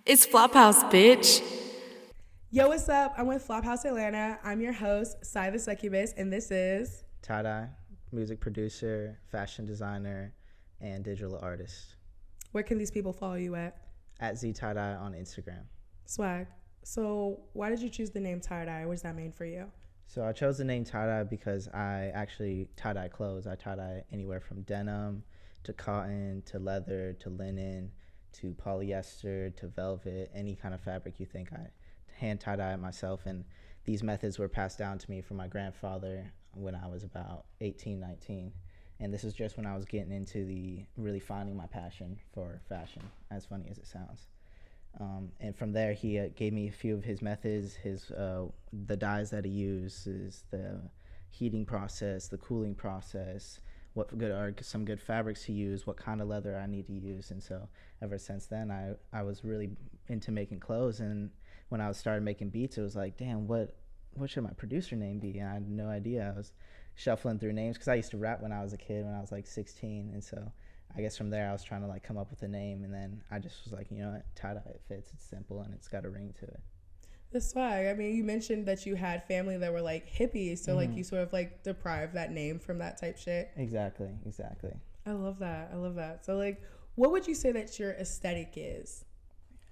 It's Flophouse, bitch. Yo, what's up? I'm with Flophouse Atlanta. I'm your host, Cy the Succubus, and this is TyeDye, music producer, fashion designer, and digital artist. Where can these people follow you at? At ZTyeDye on Instagram. Swag. So why did you choose the name TyeDye? What does that mean for you? So I chose the name TyeDye because I actually tie-dye clothes. I tie-dye anywhere from denim to cotton to leather to linen to polyester to velvet, any kind of fabric you think. I hand tie-dye it myself, and these methods were passed down to me from my grandfather when I was about 18, 19. And this is just when I was getting into the really finding my passion for fashion, as funny as it sounds. And from there, he gave me a few of his methods, the dyes that he uses, the heating process, the cooling process, what good are some good fabrics to use, what kind of leather I need to use. And so ever since then, I was really into making clothes. And when I started making beats, it was like, damn, what should my producer name be? And I had no idea. I was shuffling through names because I used to rap when I was a kid, when I was like 16. And so I guess from there I was trying to like come up with a name, and then I just was like, you know what, TyeDye, it fits, it's simple, and it's got a ring to it. That's swag. I mean, you mentioned that you had family that were like hippies, so like you sort of like deprived that name from that type shit. Exactly. I love that. So like, what would you say that your aesthetic is?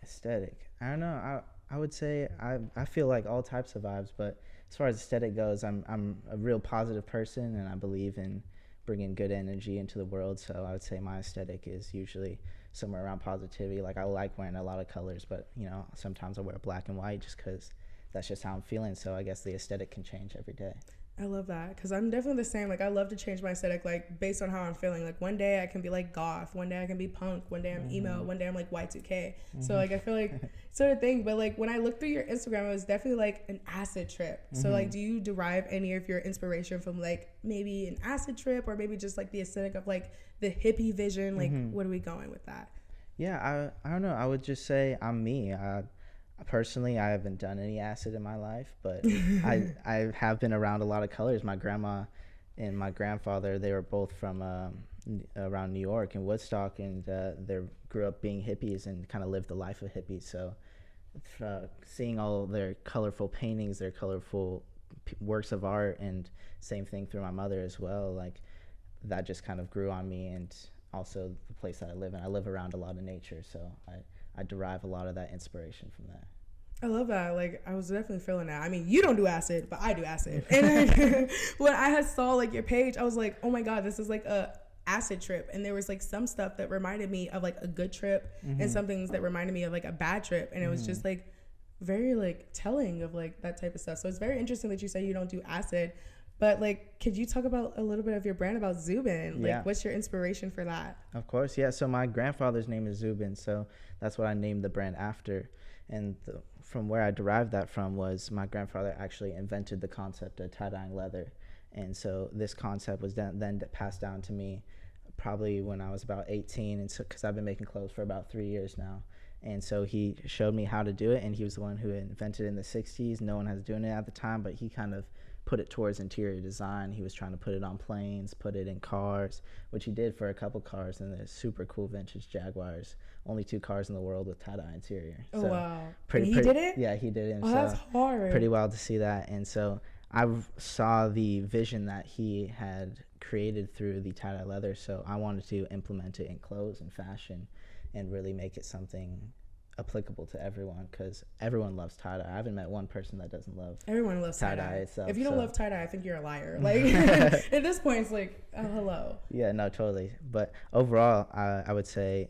Aesthetic, I don't know. I would say I feel like all types of vibes, but as far as aesthetic goes, I'm a real positive person, and I believe in bringing good energy into the world. So I would say my aesthetic is usually somewhere around positivity. Like, I like wearing a lot of colors, but you know, sometimes I wear black and white just because that's just how I'm feeling. So I guess the aesthetic can change every day. I love that because I'm definitely the same. Like, I love to change my aesthetic, like, based on how I'm feeling. Like, one day I can be, like, goth. One day I can be punk. One day I'm emo. One day I'm, like, Y2K. So, like, I feel like sort of thing. But, like, when I looked through your Instagram, it was definitely, like, an acid trip. So, like, do you derive any of your inspiration from, like, maybe an acid trip or maybe just, like, the aesthetic of, like, the hippie vision? Like, what are we going with that? Yeah, I don't know. I would just say I'm me. Personally, I haven't done any acid in my life, but I have been around a lot of colors. My grandma and my grandfather, they were both from around New York and Woodstock, and they grew up being hippies and kind of lived the life of hippies. So seeing all their colorful paintings, their colorful works of art, and same thing through my mother as well, like that just kind of grew on me. And also the place that I live in, I live around a lot of nature, so I derive a lot of that inspiration from that. I love that. Like, I was definitely feeling that. I mean, you don't do acid, but I do acid. And then when I had saw like your page, I was like, oh my God, this is like a acid trip. And there was like some stuff that reminded me of like a good trip and some things that reminded me of like a bad trip. And it was just like very like telling of like that type of stuff. So it's very interesting that you say you don't do acid. But, like, could you talk about a little bit of your brand, about Zubin? Like, what's your inspiration for that? Of course, yeah. So my grandfather's name is Zubin, so that's what I named the brand after. And from where I derived that from was my grandfather actually invented the concept of tie-dyeing leather. And so this concept was then passed down to me probably when I was about 18, and so because I've been making clothes for about 3 years now. And so he showed me how to do it, and he was the one who invented it in the 60s. No one was doing it at the time, but he kind of put it towards interior design. He was trying to put it on planes, put it in cars, which he did for a couple cars, and they're super cool vintage Jaguars. Only 2 cars in the world with tie-dye interior. Oh, so wow. Pretty, and he did it? Yeah, he did it. And oh, so that's hard. Pretty wild to see that. And so I saw the vision that he had created through the tie-dye leather, so I wanted to implement it in clothes and fashion and really make it something applicable to everyone, because everyone loves tie-dye. I haven't met one person that doesn't love everyone loves tie-dye itself. If you don't love tie-dye, I think you're a liar. Like, at this point, it's like, oh, hello. Yeah, no, totally. But overall, I would say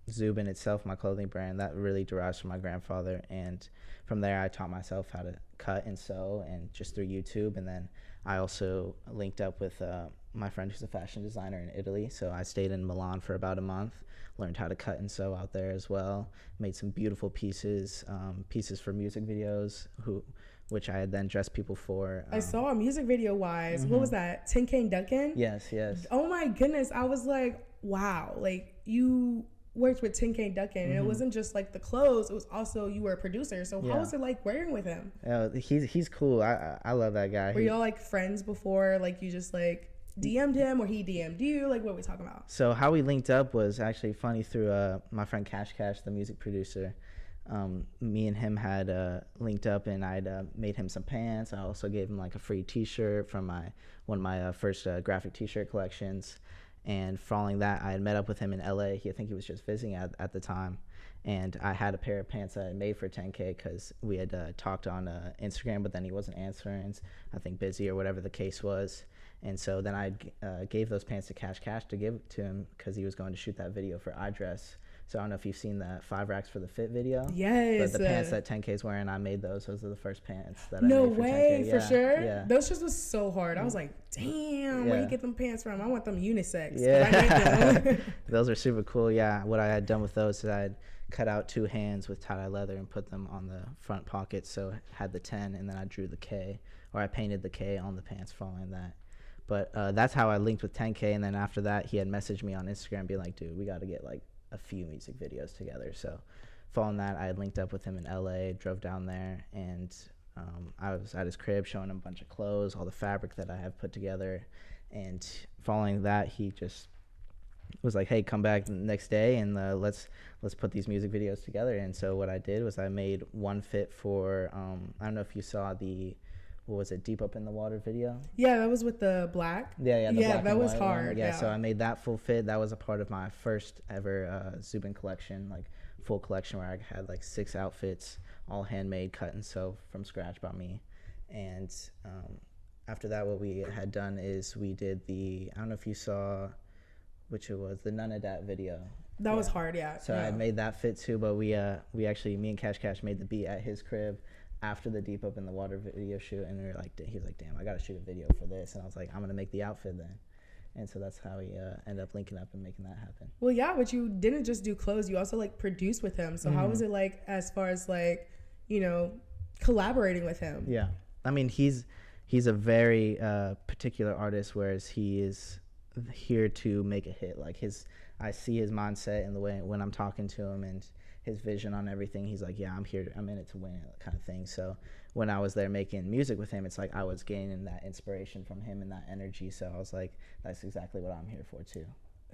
Zubin itself, my clothing brand, that really derives from my grandfather. And from there, I taught myself how to cut and sew, and just through YouTube. And then I also linked up with my friend who's a fashion designer in Italy. So I stayed in Milan for about a month, learned how to cut and sew out there as well, made some beautiful pieces for music videos, which I had then dressed people for. I saw a music video wise. What was that? 10kdunkin? Yes. Oh my goodness. I was like, wow. Like, you worked with 10kdunkin, and it wasn't just like the clothes, it was also you were a producer. So how was it like working with him? He's cool. I love that guy. Were y'all like friends before? Like, you just like DM'd him or he DM'd you? Like, what are we talking about? So how we linked up was actually funny through my friend Cash, the music producer. Me and him had linked up, and I'd made him some pants. I also gave him like a free T-shirt from one of my first graphic T-shirt collections. And following that, I had met up with him in LA. I think he was just visiting at the time. And I had a pair of pants that I made for 10K because we had talked on Instagram, but then he wasn't answering, I think busy or whatever the case was. And so then I gave those pants to Cash to give to him because he was going to shoot that video for iDress. So I don't know if you've seen that 5 Racks for the Fit video. Yes. But the pants that 10K is wearing, I made those. Those are the first pants that I no made for way, 10K. for Yeah, sure. Yeah. Those just was so hard. I was like, damn, where you get them pants from? I want them unisex. Yeah. I made them. Those are super cool. Yeah. What I had done with those is I had cut out 2 hands with tie-dye leather and put them on the front pocket. So I had the 10, and then I drew the K, or I painted the K on the pants following that. But that's how I linked with 10K. And then after that, he had messaged me on Instagram being like, dude, we got to get like a few music videos together. So following that, I had linked up with him in LA, drove down there, and I was at his crib showing him a bunch of clothes, all the fabric that I have put together. And following that, he just was like, hey, come back the next day and let's put these music videos together. And so what I did was I made one fit for I don't know if you saw the, what was it, Deep Up in the Water video? Yeah, that was with the black. Yeah, the black that and was white hard. one. Yeah, so I made that full fit. That was a part of my first ever Zubin collection, like full collection, where I had like 6 outfits, all handmade, cut and sew from scratch by me. And after that, what we had done is we did the, I don't know if you saw, which it was, the HunnidZ video. That was hard, yeah. So I made that fit too, but we actually, me and Cash made the beat at his crib after the Deep Up in the Water video shoot, and we were like, he was like, damn, I gotta shoot a video for this. And I was like, I'm gonna make the outfit then. And so that's how we ended up linking up and making that happen. Well, yeah, but you didn't just do clothes, you also like produced with him. So how was it like as far as like, you know, collaborating with him? Yeah, I mean, he's a very particular artist, whereas he is here to make a hit. Like I see his mindset and the way when I'm talking to him and his vision on everything. He's like, yeah, I'm in it to win it, kind of thing. So when I was there making music with him, it's like I was gaining that inspiration from him and that energy. So I was like, that's exactly what I'm here for too.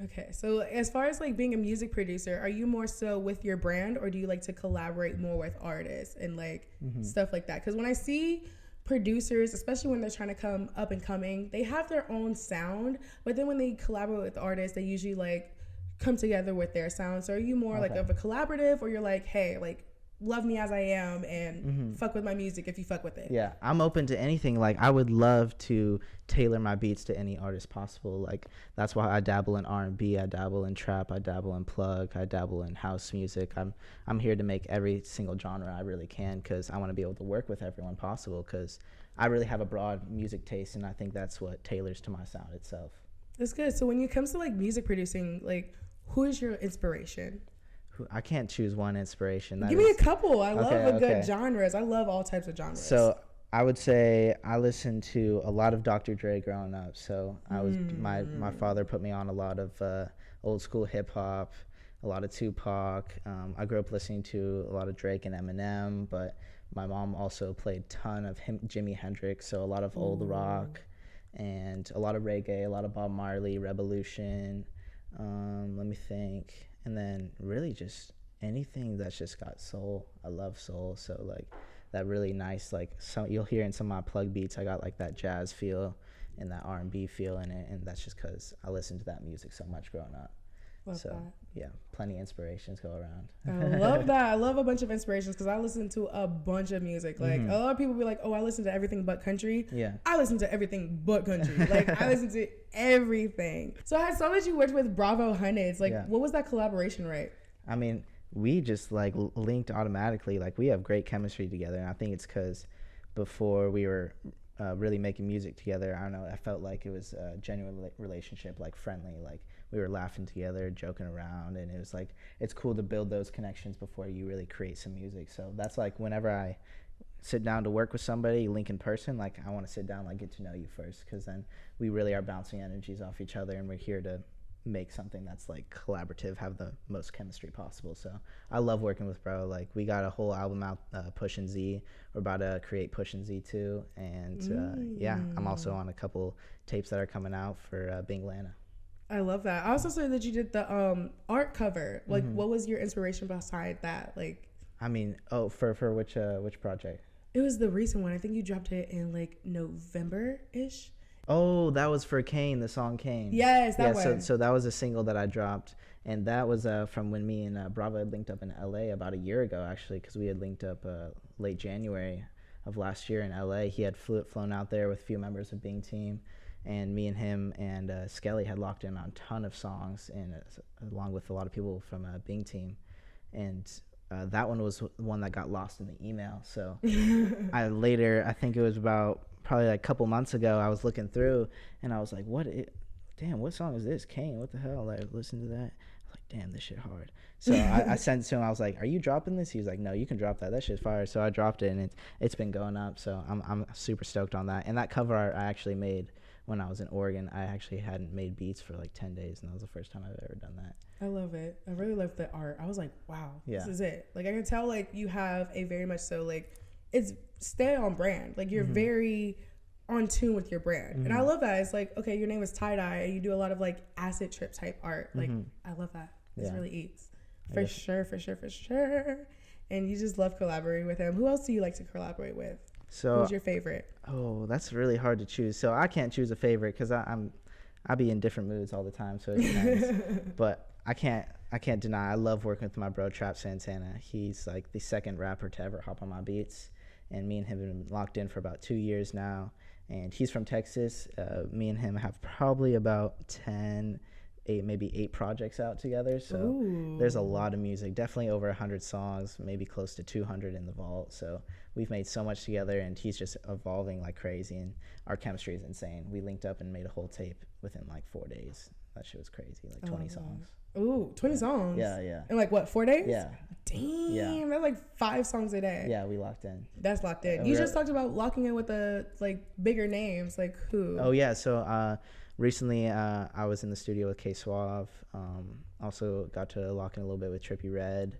Okay, so as far as like being a music producer, are you more so with your brand, or do you like to collaborate more with artists and like stuff like that? Because when I see producers, especially when they're trying to come up and coming, they have their own sound, but then when they collaborate with artists, they usually like come together with their sound. So are you more like of a collaborative, or you're like, hey, like love me as I am and fuck with my music if you fuck with it? Yeah, I'm open to anything. Like I would love to tailor my beats to any artist possible. Like that's why I dabble in R&B, I dabble in trap, I dabble in plug, I dabble in house music. I'm here to make every single genre I really can, because I want to be able to work with everyone possible, because I really have a broad music taste, and I think that's what tailors to my sound itself. That's good. So when it comes to like music producing, like who is your inspiration? I can't choose one inspiration. Give me a couple. I love a good genres. I love all types of genres. So I would say I listened to a lot of Dr. Dre growing up. So I was my father put me on a lot of old school hip hop, a lot of Tupac. I grew up listening to a lot of Drake and Eminem, but my mom also played a ton of Jimi Hendrix, so a lot of old rock and a lot of reggae, a lot of Bob Marley, Revolution. Let me think. And then really just anything that's just got soul. I love soul. So like that really nice, like you'll hear in some of my plug beats, I got like that jazz feel and that R&B feel in it. And that's just because I listened to that music so much growing up. Love that. Yeah, plenty of inspirations go around. I love that. I love a bunch of inspirations because I listen to a bunch of music. Like a lot of people be like, oh, I listen to everything but country. Yeah. I listen to everything but country. Like I listen to everything. So I saw that you worked with Bravoo HunnidZ. Like what was that collaboration, right? I mean, we just like linked automatically. Like we have great chemistry together. And I think it's because before we were really making music together, I don't know, I felt like it was a genuine relationship, like friendly, like we were laughing together, joking around, and it was like, it's cool to build those connections before you really create some music. So that's like whenever I sit down to work with somebody, link in person, like I want to sit down, like get to know you first, because then we really are bouncing energies off each other, and we're here to make something that's like collaborative, have the most chemistry possible. So I love working with bro. Like we got a whole album out, Pushin' Z. We're about to create Pushin' Z too, and yeah, I'm also on a couple tapes that are coming out for Bing Lana. I love that. I also said that you did the art cover. Like, what was your inspiration behind that? Like, I mean, for which project? It was the recent one. I think you dropped it in like November-ish. Oh, that was for Kane, the song Kane. Yes, that one. So that was a single that I dropped, and that was from when me and Bravoo had linked up in LA about a year ago, actually, because we had linked up late January of last year in LA. He had flown out there with a few members of Bing Team, and me and him and Skelly had locked in on a ton of songs, and along with a lot of people from Bing Team, and that one was one that got lost in the email. So I think it was about probably like a couple months ago, I was looking through and I was like, what song is this? Kane, what the hell? Like, listen to that. I was like, damn, this shit hard. So I sent it to him. I was like, are you dropping this? He was like, no, you can drop that. That shit's fire. So I dropped it, and it's been going up. So I'm super stoked on that. And that cover art I actually made when I was in Oregon. I actually hadn't made beats for like 10 days, and that was the first time I've ever done that. I love it. I really love the art. I was like, wow, yeah. This is it. Like, I can tell, like, you have a very much so, like, it's stay on brand. Like, you're very on tune with your brand. And I love that. It's like, okay, your name is TyeDye, and you do a lot of, like, acid trip type art. Like, I love that. This really eats. For sure. And you just love collaborating with him. Who else do you like to collaborate with? So who's your favorite? Oh, that's really hard to choose. So I can't choose a favorite because I be in different moods all the time. So it depends. But I can't deny I love working with my bro Trap Santana. He's like the second rapper to ever hop on my beats, and me and him have been locked in for about 2 years now. And he's from Texas. Me and him have probably about 8 projects out together. So there's a lot of music, definitely over 100 songs, maybe close to 200 in the vault. So we've made so much together, and he's just evolving like crazy, and our chemistry is insane. We linked up and made a whole tape within like 4 days. That shit was crazy, like 20 songs. Ooh, 20 songs? Yeah. In like what, 4 days? Yeah. Damn, yeah. That's like 5 songs a day. Yeah, we locked in. That's locked in. You just talked about locking in with the like bigger names, like who? Oh yeah, so recently I was in the studio with K Suave. Also got to lock in a little bit with Trippie Redd.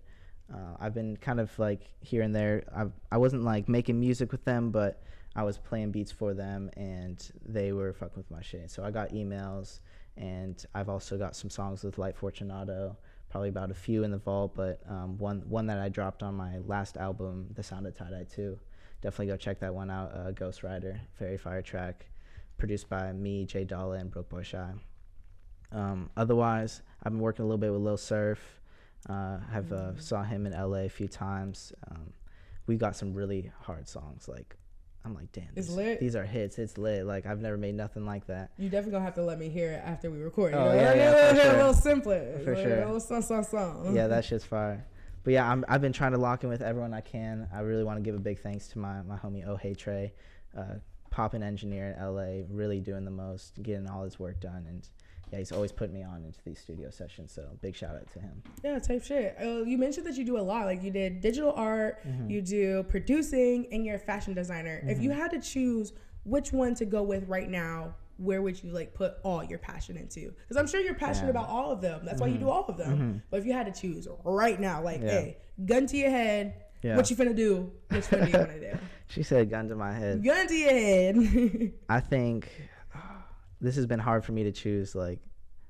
I've been kind of like here and there. I wasn't like making music with them, but I was playing beats for them, and they were fucking with my shit. So I got emails, and I've also got some songs with Light Fortunato, probably about a few in the vault, but one that I dropped on my last album, The Sound of TyeDye 2. Definitely go check that one out. Ghost Rider, very fire track, produced by me, Jay Dalla, and Broke Boy Shy. Otherwise, I've been working a little bit with Lil Surf. Have saw him in LA a few times. We got some really hard songs. Like, I'm like, damn, these are hits. It's lit. Like, I've never made nothing like that. You definitely gonna have to let me hear it after we record. Oh, yeah, for sure. A little simpler. For sure. A little song. Yeah, that shit's fire. But yeah, I've been trying to lock in with everyone I can. I really want to give a big thanks to my homie Oh Hey Trey, poppin' engineer in LA, really doing the most, getting all his work done, and yeah, he's always putting me on into these studio sessions. So big shout out to him. Yeah, type shit. You mentioned that you do a lot. Like, you did digital art, you do producing, and you're a fashion designer. If you had to choose which one to go with right now, where would you like put all your passion into? Because I'm sure you're passionate about all of them. That's why you do all of them. But if you had to choose right now, like, hey, gun to your head, what you finna do? Which one do you want to do? She said gun to my head. Gun to your head. I think this has been hard for me to choose, like,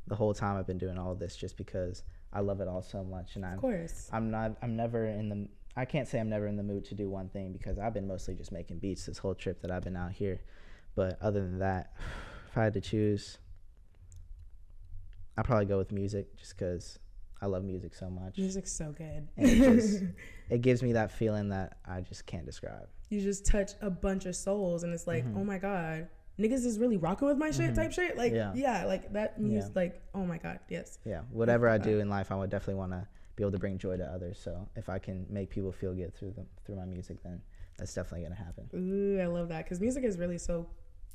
the whole time I've been doing all of this, just because I love it all so much. And I'm never in the, I can't say I'm never in the mood to do one thing, because I've been mostly just making beats this whole trip that I've been out here. But other than that, if I had to choose, I'd probably go with music, just because I love music so much. Music's so good. And it gives me that feeling that I just can't describe. You just touch a bunch of souls, and it's like, oh my God, niggas is really rocking with my shit type shit. Like, like that music, like, oh my God, yes. Yeah, whatever I do in life, I would definitely want to be able to bring joy to others. So if I can make people feel good through my music, then that's definitely going to happen. Ooh, I love that, because music is really so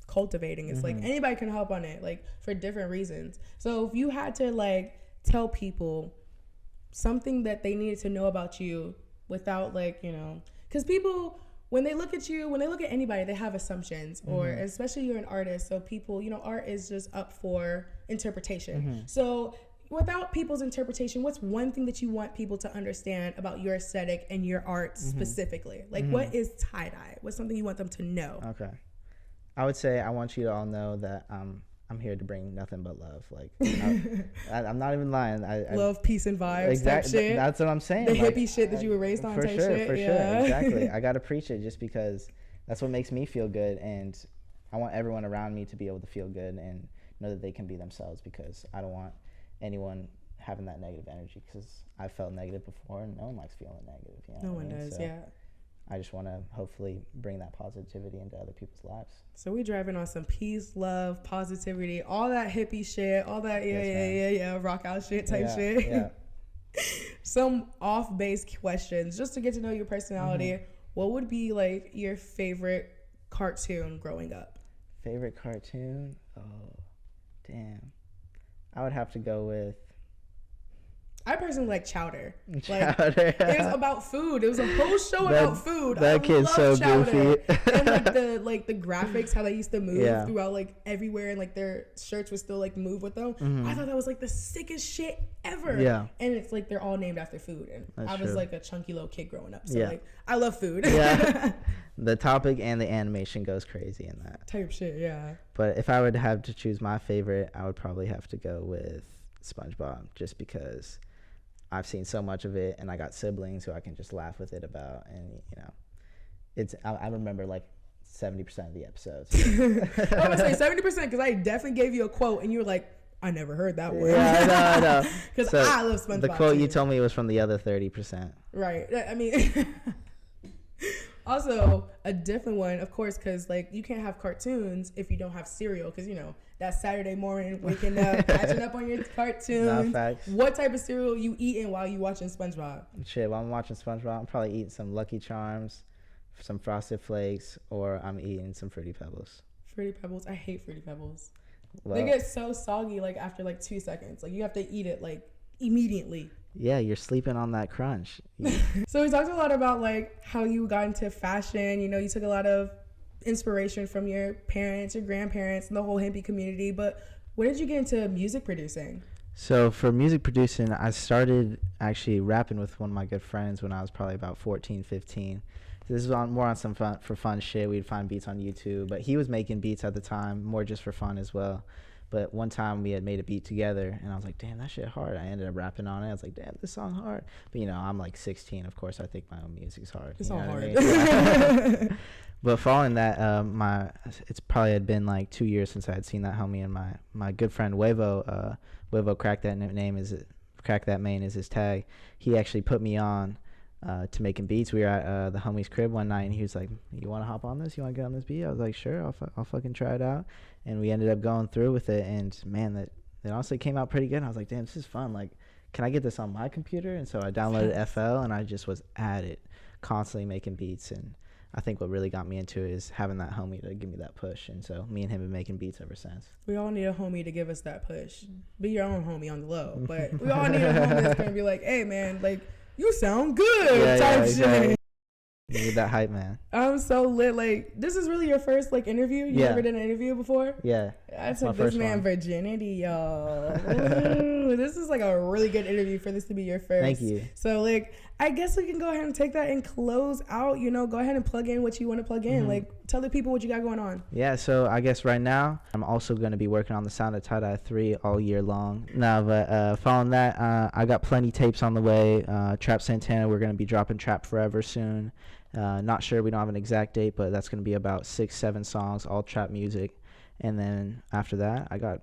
cultivating. It's like anybody can help on it, like, for different reasons. So if you had to like tell people something that they needed to know about you without, like, you know, because people when they look at you, when they look at anybody, they have assumptions, or especially you're an artist. So people, art is just up for interpretation. So without people's interpretation, what's one thing that you want people to understand about your aesthetic and your art specifically? Like, what is tie-dye? What's something you want them to know? Okay. I would say I want you to all know that I'm here to bring nothing but love. Like, I'm not even lying. I love, peace, and vibes. Exactly. Type shit. That's what I'm saying. The hippie shit that you were raised on. For type sure. shit. For yeah. sure. Exactly. I gotta preach it just because that's what makes me feel good, and I want everyone around me to be able to feel good and know that they can be themselves, because I don't want anyone having that negative energy, because I felt negative before, and no one likes feeling negative. No one does. So, yeah. I just want to hopefully bring that positivity into other people's lives. So we driving on some peace, love, positivity, all that hippie shit, all that rock out shit type shit. Yeah. Some off-base questions just to get to know your personality. What would be like your favorite cartoon growing up? Favorite cartoon? Oh, damn. I would have to go with... I personally like Chowder. Chowder. It was about food. It was a whole show about food. That kid's so Chowder. goofy. And like the graphics, how they used to move throughout like everywhere, and like their shirts would still like move with them. I thought that was like the sickest shit ever. Yeah. And it's like they're all named after food. And That's I was true. like a chunky little kid growing up. So like I love food. Yeah. The topic and the animation goes crazy in that. Type shit, yeah. But if I would have to choose my favorite, I would probably have to go with SpongeBob, just because I've seen so much of it, and I got siblings who I can just laugh with it about, and I remember like 70% of the episodes. I was gonna say 70% because I definitely gave you a quote, and you were like, "I never heard that one." Yeah, I know. Because I love SpongeBob. The quote too. you told me was from the other 30%. Right. I mean, also a different one, of course, because like you can't have cartoons if you don't have cereal, because that Saturday morning, waking up, catching up on your cartoons. Nah, facts. What type of cereal you eating while you watching SpongeBob? Shit, while I'm watching SpongeBob, I'm probably eating some Lucky Charms, some Frosted Flakes, or I'm eating some Fruity Pebbles. Fruity Pebbles. I hate Fruity Pebbles. Well, they get so soggy like after like 2 seconds. Like you have to eat it like immediately. Yeah, you're sleeping on that crunch. So we talked a lot about like how you got into fashion. You took a lot of inspiration from your parents, your grandparents, and the whole hippie community. But where did you get into music producing? So for music producing, I started actually rapping with one of my good friends when I was probably about 14, 15. This is more on some fun shit. We'd find beats on YouTube, but he was making beats at the time, more just for fun as well. But one time we had made a beat together, and I was like, damn, that shit hard. I ended up rapping on it. I was like, damn, this song hard. But, I'm like 16. Of course, I think my own music's hard. It's all hard. I mean? But following that, it's probably had been like 2 years since I had seen that homie, and my good friend Wavo, Crack That Main is his tag. He actually put me on to making beats. We were at the homie's crib one night, and he was like, you want to hop on this? You want to get on this beat? I was like, sure, I'll fucking try it out. And we ended up going through with it, and man, that honestly came out pretty good. And I was like, damn, this is fun. Like, can I get this on my computer? And so I downloaded FL, and I just was at it, constantly making beats. And I think what really got me into it is having that homie to give me that push. And so me and him have been making beats ever since. We all need a homie to give us that push. Be your own homie on the low. But we all need a homie that's going to be like, hey, man, like, you sound good type shit. You need that hype, man. I'm so lit. Like, this is really your first, like, interview? You never did an interview before? Yeah. I took this man virginity, y'all. Ooh, this is, like, a really good interview for this to be your first. Thank you. So, like, I guess we can go ahead and take that and close out, go ahead and plug in what you want to plug in. Like, tell the people what you got going on. Yeah, so I guess right now, I'm also going to be working on the sound of TyeDye 3 all year long. No, but following that, I got plenty tapes on the way. Trap Santana, we're going to be dropping Trap Forever soon. Not sure, we don't have an exact date, but that's going to be about 6-7 songs, all trap music. And then after that, I got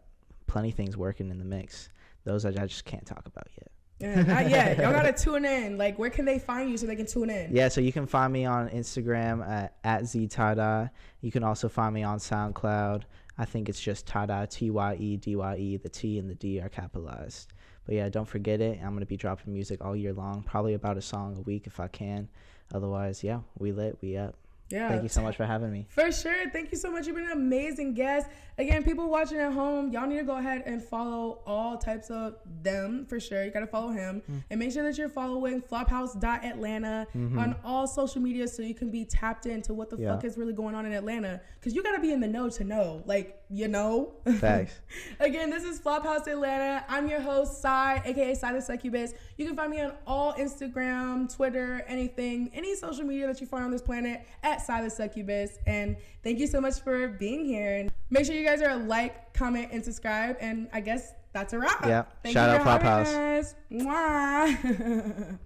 plenty things working in the mix. Those I just can't talk about yet. Yeah, not yet. Y'all gotta tune in. Like, where can they find you so they can tune in? Yeah, so you can find me on Instagram at ZTyeDye. You can also find me on SoundCloud. I think it's just TyeDye, TyeDye. The T and the D are capitalized. But yeah, don't forget it. I'm gonna be dropping music all year long, probably about a song a week if I can. Otherwise, yeah, we lit, we up. Yeah. Thank you so much for having me. For sure. Thank you so much. You've been an amazing guest. Again, people watching at home, y'all need to go ahead and follow all types of them for sure. You got to follow him. And make sure that you're following Flophouse.Atlanta on all social media so you can be tapped into what the fuck is really going on in Atlanta. Because you got to be in the know to know. Like, you know? Thanks. Again, this is Flophouse Atlanta. I'm your host, Sai, a.k.a. Sai the Succubus. You can find me on all Instagram, Twitter, anything, any social media that you find on this planet at Sai the Succubus. And thank you so much for being here. And make sure you guys are like, comment, and subscribe. And I guess that's a wrap. Yeah. Thank Shout you out for Flophouse. having us. Mwah.